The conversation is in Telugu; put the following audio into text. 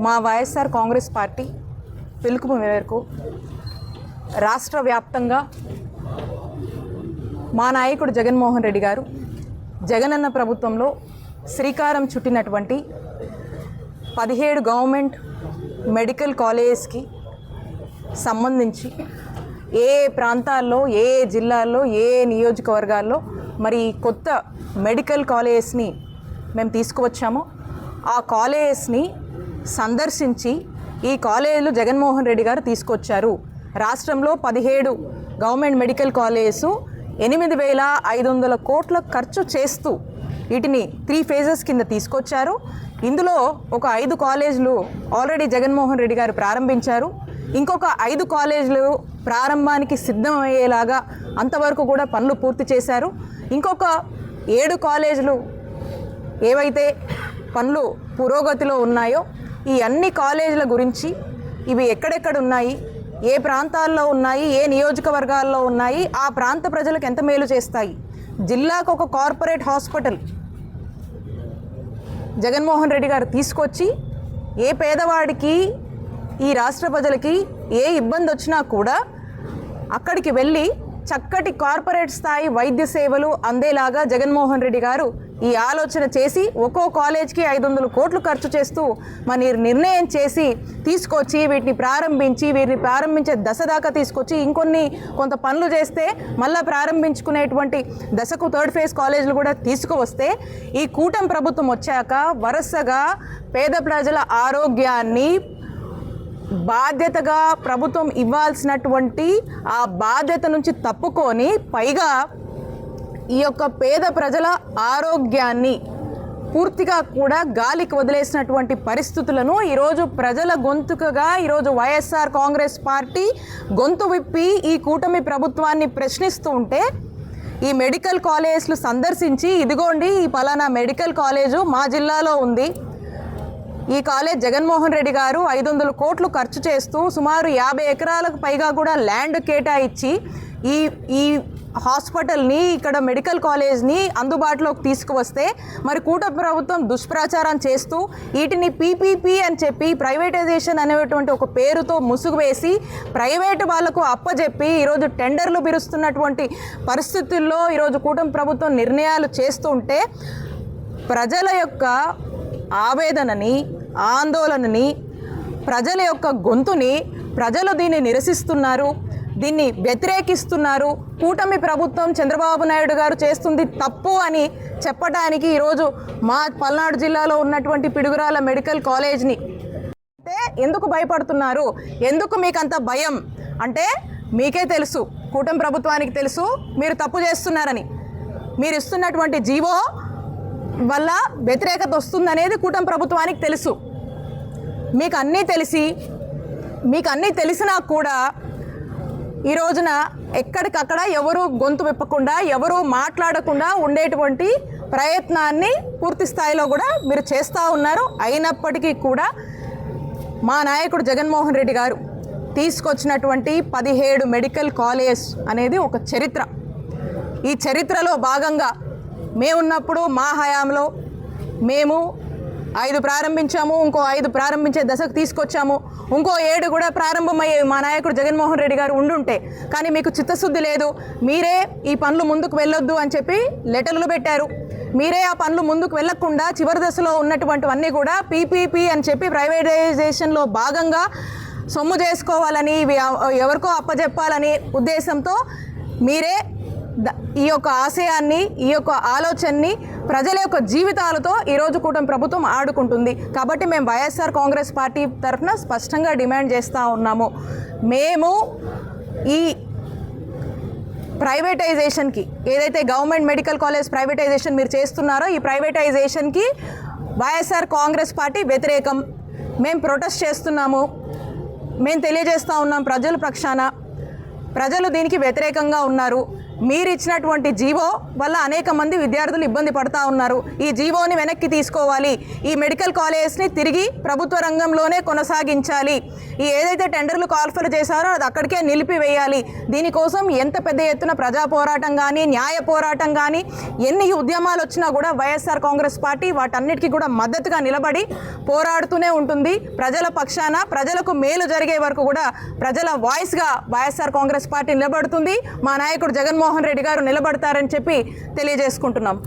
మా వైఎస్ఆర్ కాంగ్రెస్ పార్టీ పిలుపు మేరకు రాష్ట్ర వ్యాప్తంగా మా నాయకుడు జగన్మోహన్ రెడ్డి గారు జగనన్న ప్రభుత్వంలో శ్రీకారం చుట్టినటువంటి 17 గవర్నమెంట్ మెడికల్ కాలేజెస్కి సంబంధించి ఏ ప్రాంతాల్లో ఏ జిల్లాల్లో ఏ నియోజకవర్గాల్లో మరి కొత్త మెడికల్ కాలేజెస్ని మేము తీసుకువచ్చామో ఆ కాలేజెస్ని సందర్శించి ఈ కాలేజీలు జగన్మోహన్ రెడ్డి గారు తీసుకొచ్చారు. రాష్ట్రంలో 17 గవర్నమెంట్ మెడికల్ కాలేజెస్ 8,500 కోట్ల ఖర్చు చేస్తూ వీటిని 3 ఫేజెస్ కింద తీసుకొచ్చారు. ఇందులో ఒక 5 కాలేజీలు ఆల్రెడీ జగన్మోహన్ రెడ్డి గారు ప్రారంభించారు. ఇంకొక 5 కాలేజీలు ప్రారంభానికి సిద్ధమయ్యేలాగా అంతవరకు కూడా పనులు పూర్తి చేశారు. ఇంకొక 7 కాలేజీలు ఏవైతే పనులు పురోగతిలో ఉన్నాయో ఈ అన్ని కాలేజీల గురించి ఇవి ఎక్కడెక్కడ ఉన్నాయి, ఏ ప్రాంతాల్లో ఉన్నాయి, ఏ నియోజకవర్గాల్లో ఉన్నాయి, ఆ ప్రాంత ప్రజలకు ఎంత మేలు చేస్తాయి, జిల్లాకు ఒక కార్పొరేట్ హాస్పిటల్ జగన్మోహన్ రెడ్డి గారు తీసుకొచ్చి ఏ పేదవాడికి ఈ రాష్ట్ర ప్రజలకి ఏ ఇబ్బంది వచ్చినా కూడా అక్కడికి వెళ్ళి చక్కటి కార్పొరేట్ స్థాయి వైద్య సేవలు అందేలాగా జగన్మోహన్ రెడ్డి గారు ఈ ఆలోచన చేసి ఒక్కో కాలేజ్కి 500 కోట్లు ఖర్చు చేస్తూ మరి నిర్ణయం చేసి తీసుకొచ్చి వీటిని ప్రారంభించే దశ దాకా తీసుకొచ్చి కొంత పనులు చేస్తే మళ్ళీ ప్రారంభించుకునేటువంటి దశకు 3rd ఫేజ్ కాలేజీలు కూడా తీసుకువస్తే ఈ కూటమి ప్రభుత్వం వచ్చాక వరుసగా పేద ప్రజల ఆరోగ్యాన్ని బాధ్యతగా ప్రభుత్వం ఇవ్వాల్సినటువంటి ఆ బాధ్యత నుంచి తప్పుకొని పైగా ఈ యొక్క పేద ప్రజల ఆరోగ్యాన్ని పూర్తిగా కూడా గాలికి వదిలేసినటువంటి పరిస్థితులను ఈరోజు ప్రజల గొంతుకగా ఈరోజు వైఎస్ఆర్ కాంగ్రెస్ పార్టీ గొంతు విప్పి ఈ కూటమి ప్రభుత్వాన్ని ప్రశ్నిస్తూ ఉంటే ఈ మెడికల్ కాలేజెస్లు సందర్శించి ఇదిగోండి ఈ పలానా మెడికల్ కాలేజు మా జిల్లాలో ఉంది, ఈ కాలేజ్ జగన్మోహన్ రెడ్డి గారు 500 కోట్లు ఖర్చు చేస్తూ సుమారు 50 ఎకరాలకు పైగా కూడా ల్యాండ్ కేటాయించి ఈ హాస్పిటల్ని ఇక్కడ మెడికల్ కాలేజ్ని అందుబాటులోకి తీసుకువస్తే మరి కూటమి ప్రభుత్వం దుష్ప్రచారం చేస్తూ వీటిని పీపీపీ అని చెప్పి ప్రైవేటైజేషన్ అనేటువంటి ఒక పేరుతో ముసుగు వేసి ప్రైవేటు వాళ్లకు అప్పజెప్పి ఈరోజు టెండర్లు పిలుస్తున్నటువంటి పరిస్థితుల్లో ఈరోజు కూటమి ప్రభుత్వం నిర్ణయాలు చేస్తుంటే ప్రజల యొక్క ఆవేదనని ఆందోళనని ప్రజల యొక్క గొంతుని ప్రజలు దీన్ని నిరసిస్తున్నారు, దీన్ని వ్యతిరేకిస్తున్నారు. కూటమి ప్రభుత్వం చంద్రబాబు నాయుడు గారు చేస్తుంది తప్పు అని చెప్పడానికి ఈరోజు మా పల్నాడు జిల్లాలో ఉన్నటువంటి పిడుగురాల మెడికల్ కాలేజ్ని అంటే ఎందుకు భయపడుతున్నారు, ఎందుకు మీకు అంత భయం అంటే మీకే తెలుసు, కూటమి ప్రభుత్వానికి తెలుసు మీరు తప్పు చేస్తున్నారని. మీరు ఇస్తున్నటువంటి జీవో వల్ల వ్యతిరేకత వస్తుందనేది కూటమి ప్రభుత్వానికి తెలుసు. మీకు అన్నీ తెలిసినా కూడా ఈ రోజున ఎక్కడికక్కడ ఎవరు గొంతు విప్పకుండా ఎవరు మాట్లాడకుండా ఉండేటువంటి ప్రయత్నాన్ని పూర్తి స్థాయిలో కూడా మీరు చేస్తూ ఉన్నారు. అయినప్పటికీ కూడా మా నాయకుడు జగన్మోహన్ రెడ్డి గారు తీసుకొచ్చినటువంటి 17 మెడికల్ కాలేజ్ అనేది ఒక చరిత్ర. ఈ చరిత్రలో భాగంగా మేమున్నప్పుడు మా హయాంలో మేము 5 ప్రారంభించాము, ఇంకో 5 ప్రారంభించే దశకు తీసుకొచ్చాము, ఇంకో 7 కూడా ప్రారంభమయ్యేవి మా నాయకుడు జగన్మోహన్ రెడ్డి గారు ఉండుంటే. కానీ మీకు చిత్తశుద్ధి లేదు, మీరే ఈ పనులు ముందుకు వెళ్ళొద్దు అని చెప్పి లెటర్లు పెట్టారు. మీరే ఆ పనులు ముందుకు వెళ్లకుండా చివరి దశలో ఉన్నటువంటివన్నీ కూడా పీపీపీ అని చెప్పి ప్రైవేటైజేషన్లో భాగంగా సొమ్ము చేసుకోవాలని ఎవరికో అప్పచెప్పాలని ఉద్దేశంతో మీరే ఈ యొక్క ఆశయాన్ని ఈ యొక్క ఆలోచనని ప్రజల యొక్క జీవితాలతో ఈరోజు కూటమి ప్రభుత్వం ఆడుకుంటుంది. కాబట్టి మేము వైఎస్ఆర్ కాంగ్రెస్ పార్టీ తరఫున స్పష్టంగా డిమాండ్ చేస్తూ ఉన్నాము, మేము ఈ ప్రైవేటైజేషన్కి ఏదైతే గవర్నమెంట్ మెడికల్ కాలేజ్ ప్రైవేటైజేషన్ మీరు చేస్తున్నారో ఈ ప్రైవేటైజేషన్కి వైఎస్ఆర్ కాంగ్రెస్ పార్టీ వ్యతిరేకం. మేము ప్రొటెస్ట్ చేస్తున్నాము, మేము తెలియజేస్తూ ఉన్నాం ప్రజల పక్షాన. ప్రజలు దీనికి వ్యతిరేకంగా ఉన్నారు. మీరు ఇచ్చినటువంటి జీవో వల్ల అనేక మంది విద్యార్థులు ఇబ్బంది పడుతూ ఉన్నారు. ఈ జీవోని వెనక్కి తీసుకోవాలి. ఈ మెడికల్ కాలేజెస్ని తిరిగి ప్రభుత్వ రంగంలోనే కొనసాగించాలి. ఈ ఏదైతే టెండర్లు కాల్ఫర్ చేశారో అది అక్కడికే నిలిపివేయాలి. దీనికోసం ఎంత పెద్ద ఎత్తున ప్రజా పోరాటం కానీ న్యాయ పోరాటం కానీ ఎన్ని ఉద్యమాలు వచ్చినా కూడా వైఎస్ఆర్ కాంగ్రెస్ పార్టీ వాటన్నిటికీ కూడా మద్దతుగా నిలబడి పోరాడుతూనే ఉంటుంది. ప్రజల పక్షాన ప్రజలకు మేలు జరిగే వరకు కూడా ప్రజల వాయిస్గా వైఎస్ఆర్ కాంగ్రెస్ పార్టీ నిలబడుతుంది. మా నాయకుడు జగన్మోహన్ రెడ్డి గారు నిలబడతారని చెప్పి తెలియజేసుకుంటున్నాం.